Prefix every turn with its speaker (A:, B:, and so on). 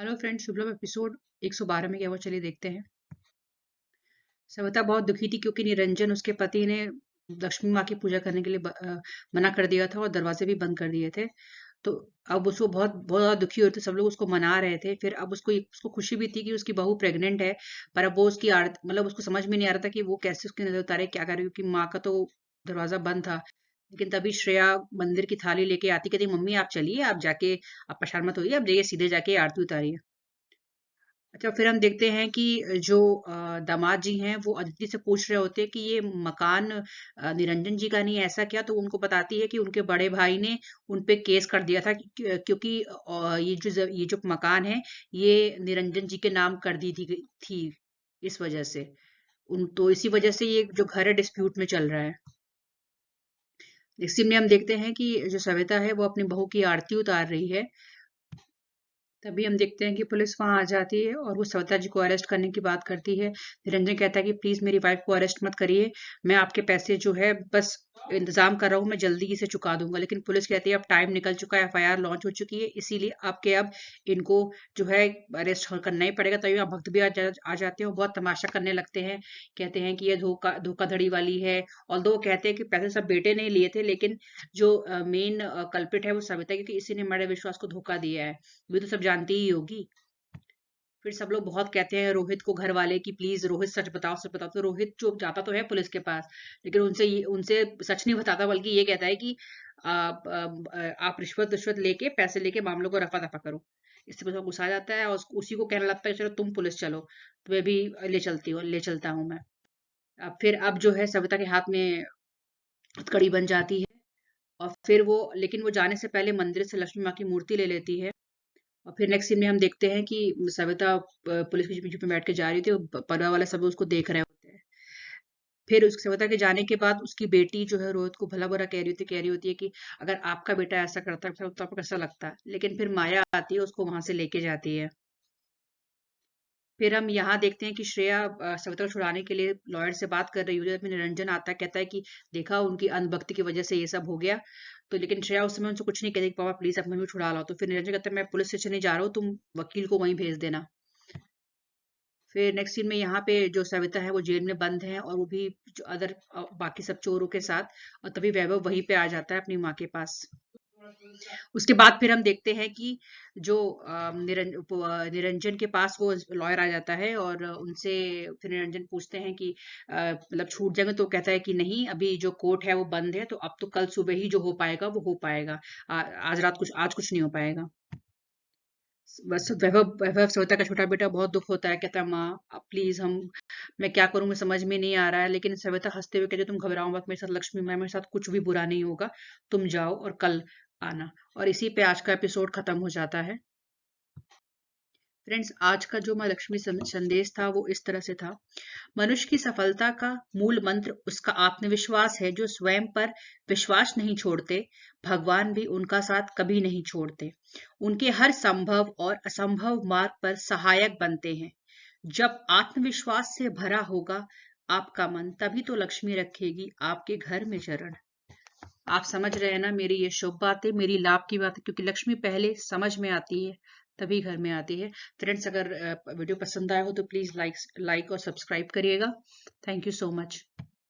A: Hello friends, शुभ episode 112 में क्या हुआ, चलिए देखते हैं। सविता बहुत दुखी थी क्योंकि निरंजन उसके पति ने लक्ष्मी माँ की पूजा करने के लिए मना कर दिया था और दरवाजे भी बंद कर दिए थे। तो अब उसको बहुत बहुत ज्यादा दुखी हो रही थी, सब लोग उसको मना रहे थे। फिर अब उसको खुशी भी थी कि उसकी बहू प्रेग्नेंट है। पर अब वो उसकी मतलब उसको समझ में नहीं आ रहा था कि वो कैसे उसकी नजर उतारे, क्या करे, क्योंकि माँ का तो दरवाजा बंद था। लेकिन तभी श्रेया मंदिर की थाली लेके आती, कहती मम्मी आप चलिए, आप जाके, आप परेशान मत होइए, आप जाइए सीधे जाके आरती उतारिए। अच्छा, फिर हम देखते हैं कि जो दामाद जी हैं वो अदिति से पूछ रहे होते हैं कि ये मकान निरंजन जी का नहीं है, ऐसा क्या? तो उनको बताती है कि उनके बड़े भाई ने उन पे केस कर दिया था क्योंकि ये जो मकान है ये निरंजन जी के नाम कर दी थी इस वजह से। उन तो इसी वजह से ये जो घर है डिस्प्यूट में चल रहा है। इसी में हम देखते हैं कि जो सविता है वो अपनी बहू की आरती उतार रही है। तभी हम देखते हैं कि पुलिस वहां आ जाती है और वो सविता जी को अरेस्ट करने की बात करती है। निरंजन कहता है कि प्लीज मेरी वाइफ को अरेस्ट मत करिए, मैं आपके पैसे जो है बस इंतजाम कर रहा हूँ, मैं जल्दी से चुका दूंगा। लेकिन पुलिस कहती है अब टाइम निकल चुका है, एफआईआर लॉन्च हो चुकी है, इसीलिए आपके अब इनको जो है अरेस्ट करना ही पड़ेगा। तभी वहाँ भक्त भी आ जाते हैं और बहुत तमाशा करने लगते हैं। कहते हैं कि ये धोखाधड़ी वाली है। और दो कहते हैं कि पैसे सब बेटे ने लिए थे, लेकिन जो मेन कल्पिट है वो सविता है, क्योंकि इसी ने मेरे विश्वास को धोखा दिया है। ये तो सब जानती ही होगी। फिर सब लोग बहुत कहते हैं रोहित को, घर वाले, कि प्लीज रोहित सच बताओ सच बताओ। तो रोहित चुप जाता तो है पुलिस के पास, लेकिन उनसे सच नहीं बताता, बल्कि ये कहता है कि आप रिश्वत रिश्वत लेके, पैसे लेके मामलों को रफा दफा करो। इससे पुलिस को गुस्सा आ जाता है और उसी को कहने लगता है चलो तुम पुलिस चलो, तुम्हें भी ले चलता हूँ मैं। अब फिर अब जो है सविता के हाथ में हथकड़ी बन जाती है। और फिर वो, लेकिन वो जाने से पहले मंदिर से लक्ष्मी माँ की मूर्ति ले लेती है। और फिर नेक्स्ट सीन में हम देखते हैं कि सविता पुलिस के जीप में बैठ के जा रही थी और परिवार वाले सब उसको देख रहे होते हैं। फिर उस सविता के जाने के बाद उसकी बेटी जो है रोहित को भला बुरा कह रही होती है कि अगर आपका बेटा ऐसा करता है तो आपको कैसा लगता है। लेकिन फिर माया आती है, उसको वहां से लेके जाती है। फिर हम यहाँ देखते हैं कि श्रेया सविता को छुड़ाने के लिए लॉयर से बात कर रही होती है। फिर निरंजन आता है, कहता है कि देखा उनकी अंधभक्ति की वजह से ये सब हो गया। तो लेकिन श्रेया उस समय उनसे कुछ नहीं कहती कि पापा प्लीज अपने भी छुड़ा लाओ। तो फिर निरंजन कहता है मैं पुलिस स्टेशन नहीं जा रहा हूँ, तुम वकील को वहीं भेज देना। फिर नेक्स्ट सीन में यहाँ पे जो सविता है वो जेल में बंद है, और वो भी जो अदर बाकी सब चोरों के साथ। और तभी वैभव वहीं पे आ जाता है अपनी माँ के पास। उसके बाद फिर हम देखते हैं कि जो निरंजन के पास वो लॉयर आ जाता है और उनसे फिर निरंजन पूछते हैं कि मतलब छूट जाएंगे। तो कहता है कि नहीं, अभी जो कोर्ट है वो बंद है, तो अब तो कल सुबह ही जो हो पाएगा वो हो पाएगा। आज कुछ नहीं हो पाएगा। बस वैभव वैभव सविता का छोटा बेटा बहुत दुख होता है, कहता है माँ अब प्लीज हम, मैं क्या करूंगा समझ में नहीं आ रहा है। लेकिन सविता हंसते हुए कहती है तुम घबराओ मत, मेरे साथ लक्ष्मी मैम, मेरे साथ कुछ भी बुरा नहीं होगा, तुम जाओ और कल आना। और इसी पे आज का एपिसोड खत्म हो जाता है। फ्रेंड्स, आज का जो माँ लक्ष्मी संदेश था वो इस तरह से था। मनुष्य की सफलता का मूल मंत्र उसका आत्मविश्वास है। जो स्वयं पर विश्वास नहीं छोड़ते, भगवान भी उनका साथ कभी नहीं छोड़ते। उनके हर संभव और असंभव मार्ग पर सहायक बनते हैं। जब आत्मविश्वास से भरा होगा आपका मन, तभी तो लक्ष्मी रखेगी आपके घर में चरण। आप समझ रहे हैं ना, मेरी ये शुभ बात है, मेरी लाभ की बात है, क्योंकि लक्ष्मी पहले समझ में आती है तभी घर में आती है। फ्रेंड्स, अगर वीडियो पसंद आया हो तो प्लीज लाइक और सब्सक्राइब करिएगा। Thank you so much.